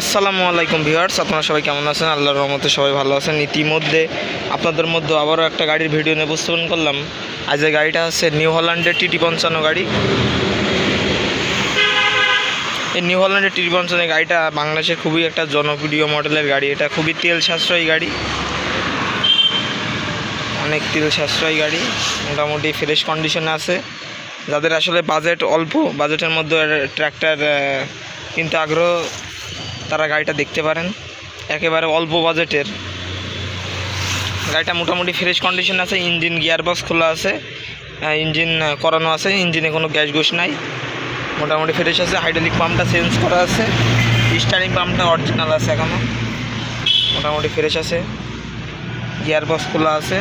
আসসালামু আলাইকুম ভিউয়ার্স, আপনারা সবাই কেমন আছেন? আল্লাহর রহমতে সবাই ভালো আছেন। ইতিমধ্যে আপনাদের মধ্যে আবারও একটা গাড়ির ভিডিও নিয়ে উপস্থাপন করলাম। আজ এই গাড়িটা হচ্ছে নিউ হল্যান্ডের TT55 গাড়ি। এই নিউ হল্যান্ডের TT55 গাড়িটা বাংলাদেশের খুবই একটা জনপ্রিয় মডেলের গাড়ি। এটা খুবই তেল সাশ্রয়ী গাড়ি, অনেক তেল সাশ্রয়ী গাড়ি, মোটামুটি ফ্রেশ কন্ডিশনে আছে। যাদের আসলে বাজেট অল্প, বাজেটের মধ্যে ট্র্যাক্টর কিনতে আগ্রহ, তারা গাড়িটা দেখতে পারেন। একেবারে অল্প বাজেটের গাড়িটা মোটামুটি ফ্রেশ কন্ডিশন আছে। ইঞ্জিন গিয়ারবক্স খোলা আছে, ইঞ্জিন করানো আছে, ইঞ্জিনে কোনো গ্যাস গোস নাই, মোটামুটি ফ্রেশ আছে। হাইড্রোলিক পাম্পটা চেঞ্জ করা আছে, স্টারিং পাম্পটা অরিজিনাল আছে, এখনও মোটামুটি ফ্রেশ আছে। গিয়ারবক্স খোলা আছে,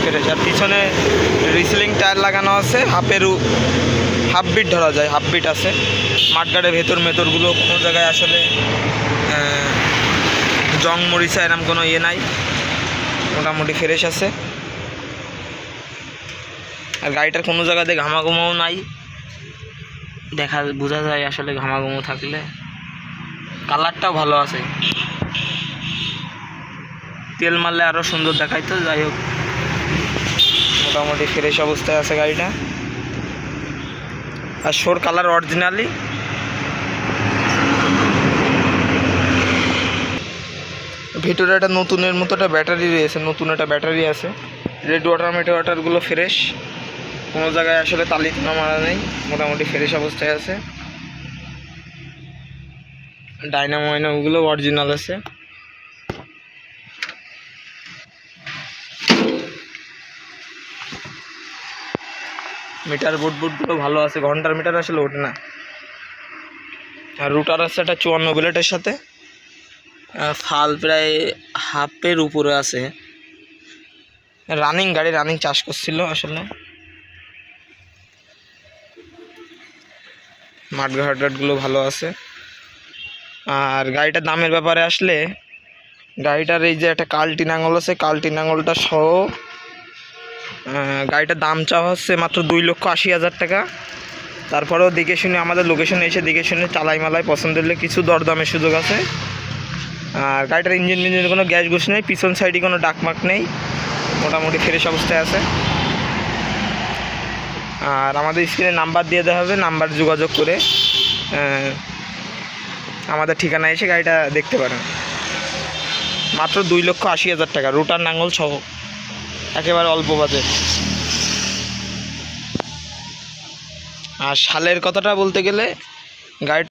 ফ্রেশ। আর পিছনে রিসেলিং টায়ার লাগানো আছে, হাফ বিট ধরা যায়, হাফ বিট আছে। মাঠগাড়ের মেতরগুলো কোনো জায়গায় আসলে জং মরিচা এরম কোনো ইয়ে নাই, মোটামুটি ফ্রেশ আছে। আর গাড়িটার কোনো জায়গাতে ঘামাঘুমাও নাই, বোঝা যায় আসলে ঘামাঘুমো থাকলে। কালারটাও ভালো আছে, তেল মারলে আরও সুন্দর দেখাইতো। যাই হোক, মোটামুটি ফ্রেশ অবস্থায় আছে গাড়িটা। আর শোর কালার অরিজিনালি। ভিতরে একটা নতুনের মতো একটা ব্যাটারি রয়েছে, নতুন একটা ব্যাটারি আছে। রেড ওয়াটার মেটাওয়াটারগুলো ফ্রেশ, কোনো জায়গায় আসলে তালিকা মারা নেই, মোটামুটি ফ্রেশ অবস্থায় আছে। ডাইনামোগুলো অরিজিনাল আছে। মিটার বোর্ডগুলো ভালো আছে, ঘন্টার মিটার আসলে ওঠে না। আর রুটার আছে একটা 54 বুলেটের সাথে, ফাল প্রায় হাফের উপরে আছে। রানিং গাড়ি, রানিং চাষ করছিল আসলে। মাঠঘাটগুলো ভালো আছে। আর গাড়িটার দামের ব্যাপারে আসলে, গাড়িটার এই যে একটা কালটি নাঙ্গল আছে, কালটি নাঙ্গলটা সহ গাড়িটার দাম চাওয়া হচ্ছে মাত্র 2,80,000 টাকা। তারপরেও দেখে শুনে আমাদের লোকেশনে এসে দেখে শুনে চালাই মালাই পছন্দ হলে কিছু দরদামের সুযোগ আছে। আর গাড়িটার ইঞ্জিন কোনো গ্যাস গোস নেই, পিছন সাইডে কোনো ডাকমাক নেই, মোটামুটি ফ্রেশ অবস্থায় আছে। আর আমাদের স্ক্রিনে নাম্বার দিয়ে দেওয়া হবে, নাম্বার যোগাযোগ করে আমাদের ঠিকানা এসে গাড়িটা দেখতে পারেন। মাত্র 2,80,000 টাকা, রুটার নাঙ্গল সহ, একেবারে অল্প বাজেট। আর সালের কথাটা বলতে গেলে গাড়ি